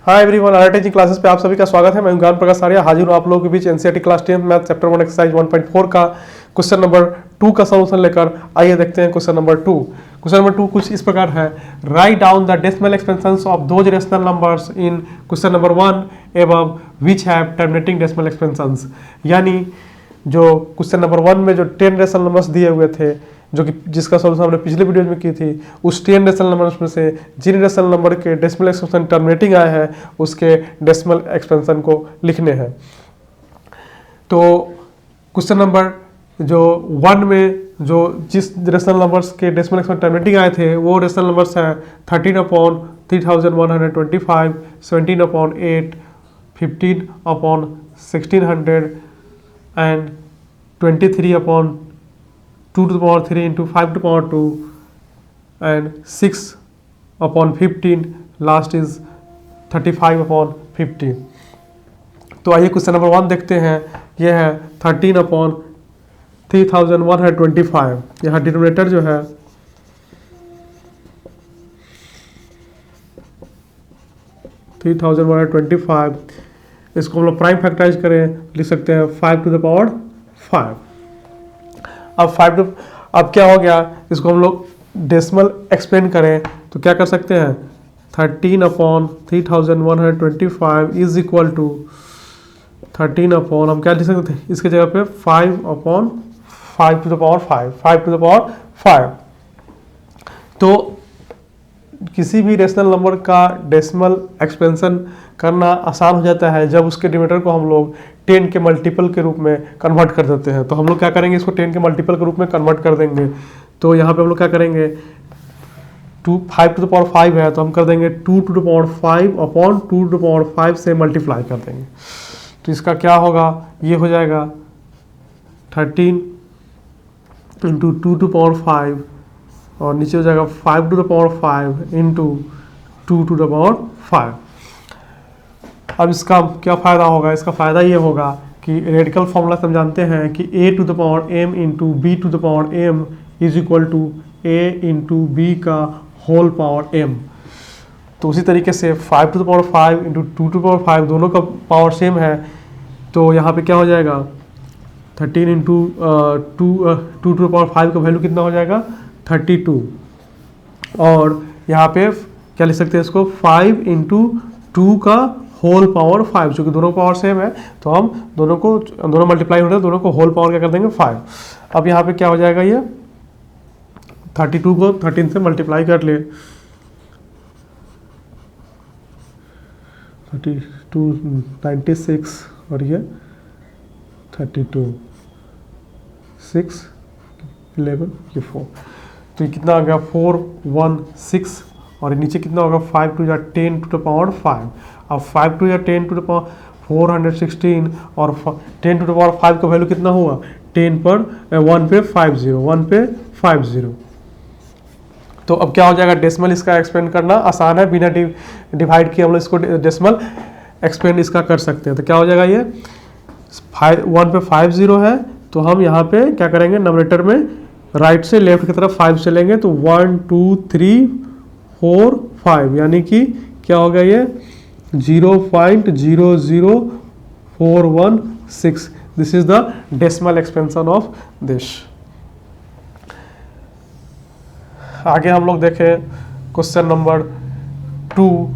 Hi everyone, RIT classes पे आप सभी का स्वागत है। मैं ज्ञान प्रकाश आर्या हाजिर हूँ आप लोगों के बीच NCERT class 10 math chapter 1 exercise 1.4 का क्वेश्चन नंबर 2 का सॉल्यूशन लेकर। आइए देखते हैं क्वेश्चन नंबर 2। क्वेश्चन नंबर 2 कुछ इस प्रकार है। Write down the decimal expansions of those rational numbers in question number 1 above which have terminating decimal expansions. यानी जो क्वेश्चन नंबर 1 में जो 10 रेशनल नंबर्स दिए हुए थे, जो कि जिसका सॉल्यूशन हमने पिछले वीडियो में की थी, उस 10 रेशनल नंबर्स में से जिन रेशनल नंबर के डेसिमल एक्सपेंशन टर्मिनेटिंग आए हैं उसके डेसिमल एक्सपेंशन को लिखने हैं। तो क्वेश्चन नंबर जो 1 में जो जिस रेशनल नंबर्स के डेसिमल एक्सपेंशन टर्मिनेटिंग आए थे वो रेशनल नंबर्स हैं 13/3125, 17/8, 15/1600 and 23/2 into 5/2 and 6/15, last is 35/15। तो आइए क्वेश्चन नंबर 1 देखते हैं। यह है 13/3125। यहाँ डिनोमिनेटर जो है (3125), इसको हम लोग प्राइम फैक्टराइज करें, लिख सकते हैं 5⁵। अब क्या हो गया, इसको हम लोग डेसिमल एक्सपेंड करें तो क्या कर सकते हैं, 13/3125 इज इक्वल टू 13 हम क्या लिख सकते हैं इसके जगह पे 5/5 तो किसी भी रेशनल नंबर का डेसिमल एक्सपेंशन करना आसान हो जाता है जब उसके डिनोमिनेटर को हम लोग 10 के मल्टीपल के रूप में कन्वर्ट कर देते हैं। तो हम लोग क्या करेंगे, इसको 10 के मल्टीपल के रूप में कन्वर्ट कर देंगे। तो यहाँ पे हम लोग क्या करेंगे, 5/5 है तो हम कर देंगे 2/5 से मल्टीप्लाई कर देंगे। तो इसका क्या होगा, ये हो जाएगा 13 × 2/5 और नीचे हो जाएगा 5/5 × 2/5। अब इसका क्या फ़ायदा होगा, इसका फ़ायदा ये होगा कि रेडिकल फॉर्मूला हम जानते हैं कि a⁴ × b⁴m is equal to a × b का होल पावर m। तो उसी तरीके से 5/5 × 2/5 दोनों का पावर सेम है। तो यहाँ पे क्या हो जाएगा, 13 × 2/5 का वैल्यू कितना हो जाएगा, 32। और यहाँ पे क्या लिख सकते हैं इसको, 5 × 2 का होल पावर 5, चूँकि दोनों पावर सेम है तो हम दोनों मल्टीप्लाई हो रहे हैं, दोनों को होल पावर क्या कर देंगे 5। अब यहाँ पे क्या हो जाएगा, ये 32 को 13 से मल्टीप्लाई कर ले, 32 96 और ये 32 6 11 ये 4, तो ये कितना आ गया 416 और नीचे कितना होगा 5 × 10⁵। अब 5 × 10⁴ 416 और 10⁵ का वैल्यू कितना हुआ, 1 पे 50। तो अब क्या हो जाएगा, डेसिमल इसका एक्सपेंड करना आसान है, बिना डिवाइड किए हम लोग इसको डेसिमल एक्सपेंड इसका कर सकते हैं। तो क्या हो जाएगा, ये 1 पे 50 है तो हम यहाँ पे क्या करेंगे, नंबरेटर में राइट से लेफ्ट की तरफ 5 चलेंगे तो 1 2 3 4 5, यानी कि क्या हो गया, ये 0.00416। This is the decimal expansion of this. आगे हम लोग देखें क्वेश्चन नंबर 2।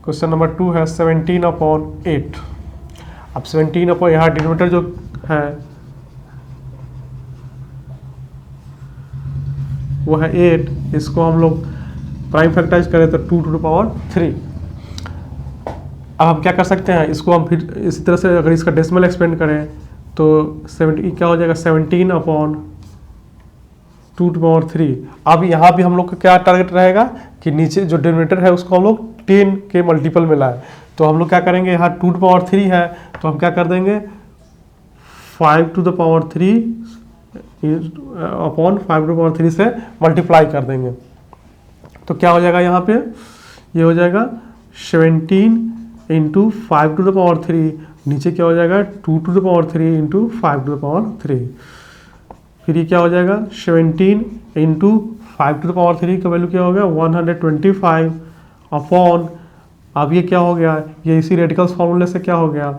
क्वेश्चन नंबर 2 है 17/8। अब 17 यहाँ डिनोमिनेटर जो है वो है 8, इसको हम लोग प्राइम फैक्टराइज करें तो 2⁵। अब हम क्या कर सकते हैं, इसको हम फिर इसी तरह से अगर इसका डेसिमल एक्सपेंड करें तो 70 क्या हो जाएगा, 17/2/3। अब यहाँ भी हम लोग का क्या टारगेट रहेगा कि नीचे जो डिनोमिनेटर है उसको हम लोग 10 के मल्टीपल में लाए। तो हम लोग क्या करेंगे, यहाँ 2/3 है तो हम क्या कर देंगे 5⁵ अपॉन 5⁵ से मल्टीप्लाई कर देंगे। तो क्या हो जाएगा, यहाँ पे ये हो जाएगा 17 × 5⁵, नीचे क्या हो जाएगा 2⁵ × 5⁵। फिर ये क्या हो जाएगा 17 × 5 टू द पावर 3 का वैल्यू क्या हो गया 125 अपॉन, अब ये क्या हो गया, ये इसी रेडिकल्स फॉर्मूले से क्या हो गया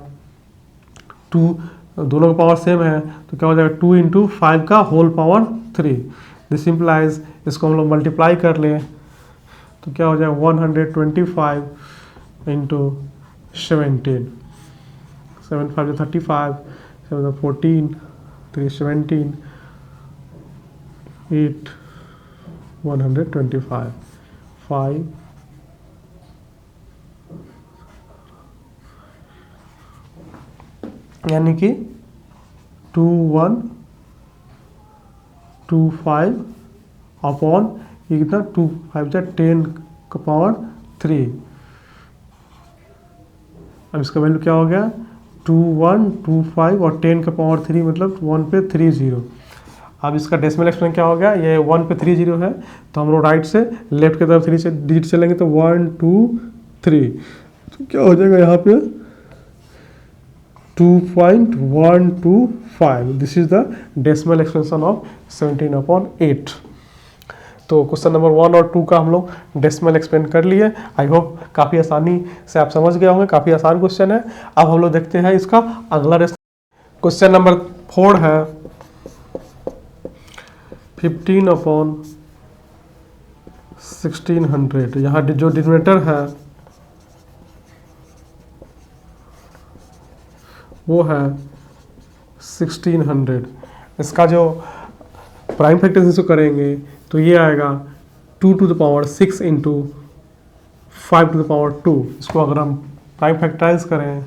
2, दोनों का पावर सेम है तो क्या हो जाएगा 2 इंटू 5 का होल पावर 3। दिस इम्प्लाइज, इसको हम लोग मल्टीप्लाई कर लें तो क्या हो जाएगा 125 इंटू 17, 7 5 35, 7 14, 3 17, 8 125, 5 यानी कि 2125 अपॉन ये कितना 2 5 जा 10 का पावर 3। अब इसका वैल्यू क्या हो गया 2125 और 10 का पावर 3 मतलब 1 पे 30। अब इसका डेसिमल एक्सप्रेशन क्या हो गया, ये 1 पे 30 है तो हम लोग राइट से लेफ्ट की तरफ 3 से डिजिट चलेंगे तो 1 2 3, तो क्या हो जाएगा यहाँ पे 2.125। This is the decimal expansion of 17/8। तो क्वेश्चन नंबर 1 और 2 का हम लोग डेसिमल एक्सपेंड कर लिए। आई होप काफ़ी आसानी से आप समझ गए होंगे, काफ़ी आसान क्वेश्चन है। अब हम लोग देखते हैं इसका अगला क्वेश्चन नंबर 4 है 15/1600। यहाँ जो डिनोमिनेटर है वो है 1600। इसका जो प्राइम फैक्टर इसको करेंगे तो ये आएगा 2 to the power 6 into 5 to the power 2। इसको अगर हम प्राइम फैक्टराइज करें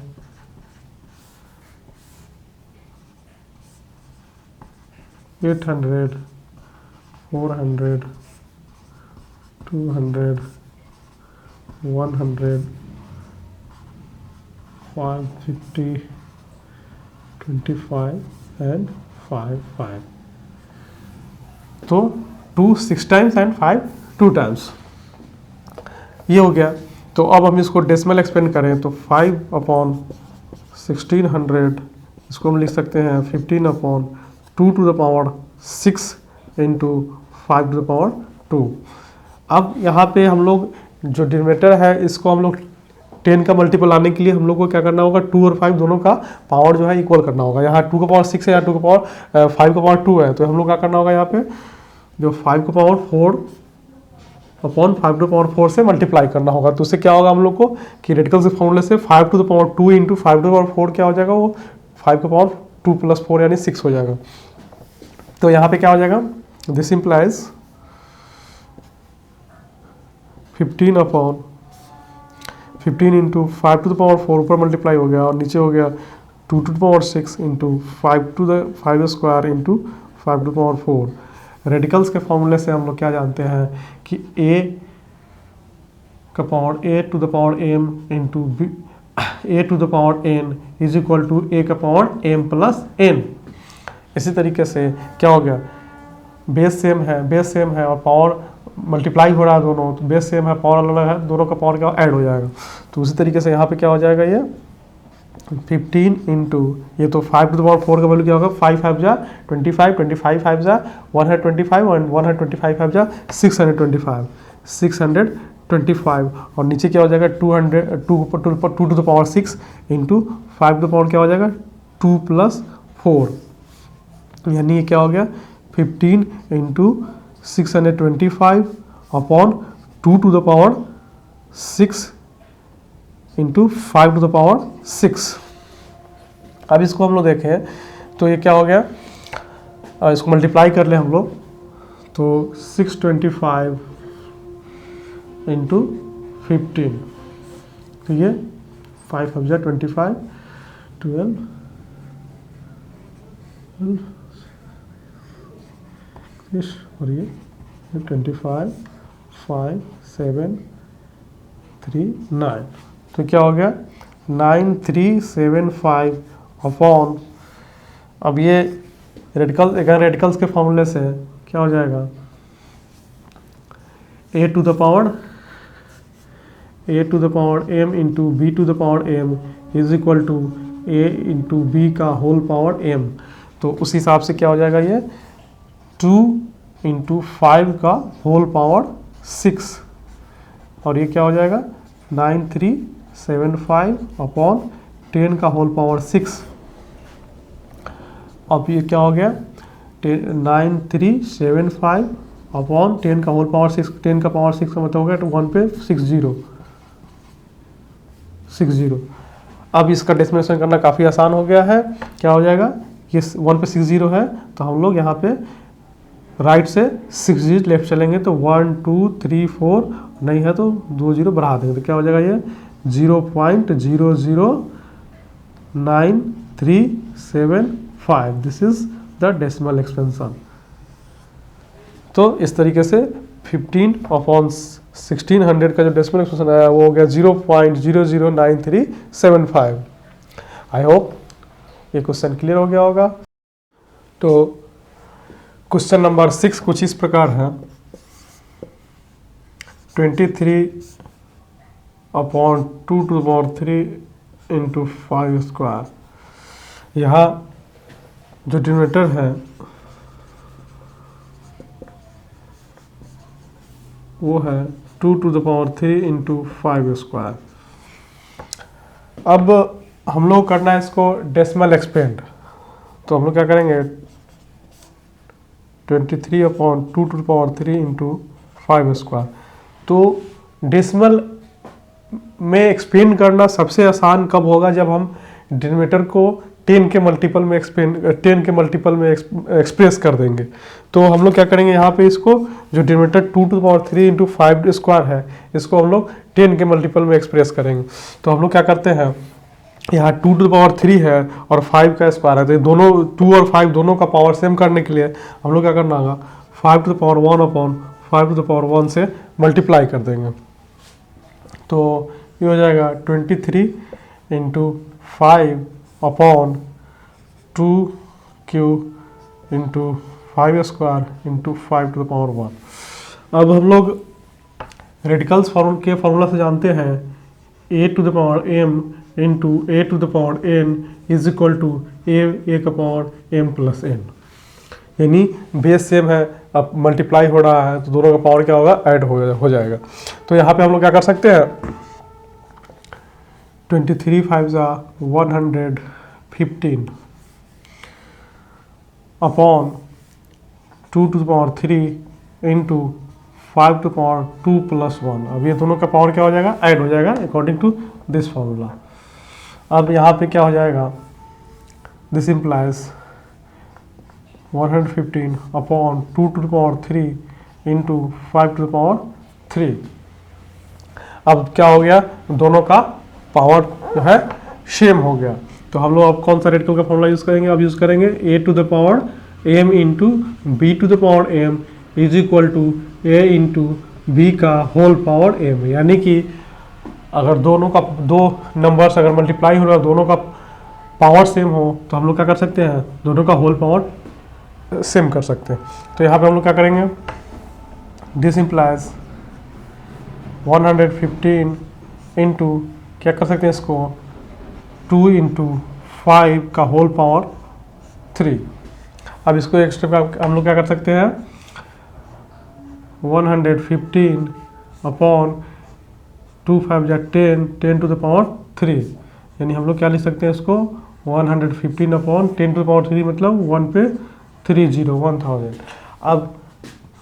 800, 400, 200, 100, 550, 25 एंड 5 तो 2 6 टाइम्स एंड 5 2 टाइम्स ये हो गया। तो अब हम इसको डेसिमल एक्सपेंड करें तो 5/1600 इसको हम लिख सकते हैं 15/2 to the power 6 into 5 to the power 2। अब यहाँ पे हम लोग जो डिनोमिनेटर है इसको हम लोग 10 का मल्टीपल लाने के लिए हम लोग को क्या करना होगा 2 और 5 दोनों का पावर जो है इक्वल करना होगा। यहाँ 2 का पावर 6 है, यहाँ 2 का पावर 5 का पावर 2 है तो हम लोग क्या करना होगा यहाँ पे जो 5 का पावर 4 अपॉन 5 टू पावर 4 से मल्टीप्लाई करना होगा। तो उससे क्या होगा हम लोग को कि रेडिकल के फॉर्मूले से 5 to the power 2 into 5 to the power 4 क्या हो जाएगा वो 5 का पावर 2 + 4 यानी 6 हो जाएगा। तो यहाँ पे क्या हो जाएगा this implies 15 into 5 to the power 4 ऊपर मल्टीप्लाई हो गया और नीचे हो गया 2 to the power 6 into 5 to the 5 square into 5 to the power 4। Radicals के फॉर्मूले से हम लोग क्या जानते हैं कि a का power a to the power m into a to the power n is equal to a का पावर m प्लस n। इसी तरीके से क्या हो गया बेस सेम है और पावर मल्टीप्लाई हो रहा है दोनों, तो बेस सेम है पावर अलग अलग है, दोनों का पावर क्या ऐड हो जाएगा। तो उसी तरीके से यहाँ पे क्या हो जाएगा ये 15 इंटू ये तो 5 टू द पावर 4 का वैल्यू क्या होगा 5 5 जा 25, 25 5 जा 125 और 125 5 जा 625 और नीचे क्या हो जाएगा 2 to the power 6 into 5 to the power क्या हो जाएगा 2 + 4 यानी ये क्या हो गया 15 into 625 upon 2 to the power 6 into 5 to the power 6। अब इसको हम लोग देखें तो ये क्या हो गया इसको मल्टीप्लाई कर ले हम लोग तो 625 इंटू 15 तो ये 5 5 जा 25 12 और ये 25 5 7 3 9 तो क्या हो गया 9375 अपॉन अब ये रेडिकल्स के फॉर्मूले से क्या हो जाएगा a to the power m into b to the power m is equal to a into b का होल पावर m। तो उस हिसाब से क्या हो जाएगा ये 2 इंटू 5 का होल पावर 6, और ये क्या हो जाएगा 9375 अपॉन 10 का होल पावर 6। अब ये क्या हो गया 9375 अपॉन 10 का होल पावर 6, 10 का पावर 6 का मतलब हो गया तो 1 पे 60। अब इसका डेसिमल करना काफ़ी आसान हो गया है। क्या हो जाएगा, ये 1 पे 60 है तो हम लोग यहाँ पे राइट से 6 डिजिट लेफ्ट चलेंगे तो 1 2 3 4, नहीं है तो 2 0 बढ़ा देंगे तो क्या हो जाएगा ये 0.009375। This is the decimal expansion. तो इस तरीके से 15 अपॉन 1600 का जो डेसिमल एक्सपेंशन आया वो हो गया 0.009375। आई होप ये क्वेश्चन क्लियर हो गया होगा। तो क्वेश्चन नंबर 6 कुछ इस प्रकार है, 23 upon 2 to the power 3 into 5 square. यहाँ जो डिनोमिनेटर है वो है 2 to the power 3 into 5 square. अब हम लोग करना है इसको डेसिमल एक्सपेंड, तो हम लोग क्या करेंगे 23 upon 2 to the power 3 into 5 square. तो डेसिमल में एक्सपेंड करना सबसे आसान कब होगा, जब हम डिनोमिनेटर को 10 के मल्टीपल में एक्सप्रेस कर देंगे। तो हम लोग क्या करेंगे यहाँ पे इसको जो denominator 2 to the power 3 into 5 square है इसको हम लोग 10 के मल्टीपल में एक्सप्रेस करेंगे। तो हम लोग क्या करते हैं, यहाँ 2 टू द पावर 3 है और 5 का स्क्वायर है, तो दोनों 2 और 5 दोनों का पावर सेम करने के लिए हम लोग क्या करना होगा 5 to the power 1 upon 5 to the power 1 से मल्टीप्लाई कर देंगे। तो ये हो जाएगा 23 into 5 upon 2 cube into 5 square into 5 to the power 1। अब हम लोग रेडिकल्स के फार्मूला से जानते हैं a to the power m into a to the power n is equal to a का पावर m प्लस n, यानी बेस सेम है, अब मल्टीप्लाई हो रहा है तो दोनों का पावर क्या होगा ऐड हो जाएगा। तो यहाँ पे हम लोग क्या कर सकते हैं 23 5 115 upon 2 to the power 3 into 5 to power 2 plus 1। अब ये दोनों का पावर क्या हो जाएगा ऐड हो जाएगा अकॉर्डिंग टू दिस फॉर्मूला। अब यहाँ पे क्या हो जाएगा this implies 115 upon 2 to the power 3 into 5 to the power 3। अब क्या हो गया दोनों का पावर जो है सेम हो गया। तो हम लोग अब कौन सा रेडिकल का फॉर्मूला यूज़ करेंगे, अब यूज़ करेंगे a to the power m into b to the power m is equal to a into b का होल पावर m। यानी कि अगर दोनों का दो नंबर्स अगर मल्टीप्लाई हो रहा है दोनों का पावर सेम हो तो हम लोग क्या कर सकते हैं दोनों का होल पावर सेम कर सकते हैं। तो यहाँ पे हम लोग क्या करेंगे दिस इम्प्लाइज 115 इंटू क्या कर सकते हैं इसको 2 इंटू 5 का होल पावर 3। अब इसको एक स्टेप हम लोग क्या कर सकते हैं 115 अपॉन 2 5 जा 10 टू द पावर 3, यानी हम लोग क्या लिख सकते हैं इसको 115 अपॉन 10 टू द पावर 3 मतलब 1 पे 30 1000। अब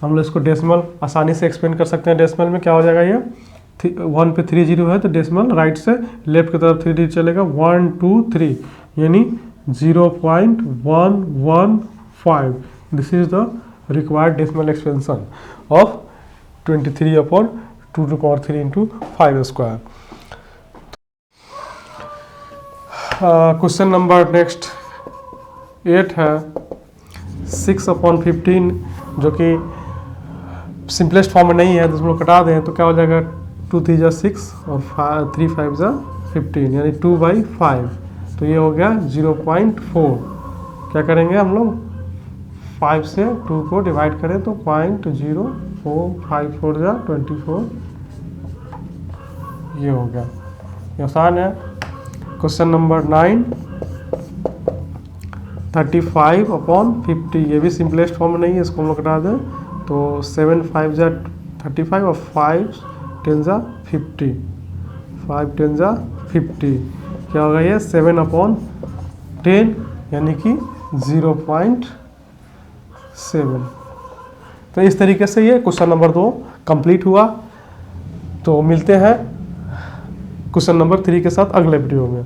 हम लोग इसको डेसिमल आसानी से एक्सपेंड कर सकते हैं। डेसिमल में क्या हो जाएगा ये 1 पे 30 है तो डेसिमल राइट से लेफ्ट की तरफ 3 डिजिट चलेगा 1 2 3 यानी 0.115। This is the required decimal expansion of 23 upon 2 to power 3 into 5 square. Question number next 8 है 6 अपॉन 15 जो कि सिंपलेस्ट फॉर्म में नहीं है तो उसमें कटा दें तो क्या हो जाएगा 2 3 जा 6 और 3 5 जा 15 यानी 2/5। तो ये हो गया 0.4। क्या करेंगे हम लोग 5 से 2 को डिवाइड करें तो 0.0454 जा 24 ये हो गया। ये आसान है। क्वेश्चन नंबर 9 35 अपॉन 50 ये भी सिंपलेस्ट फॉर्म में नहीं है इसको हम लोग कटा दें तो 7 5 जा 35 और 5 10 जा 50, 5 10 जा 50, क्या होगा ये 7/10 यानी कि 0.7। तो इस तरीके से ये क्वेश्चन नंबर 2 कंप्लीट हुआ। तो मिलते हैं क्वेश्चन नंबर 3 के साथ अगले वीडियो में।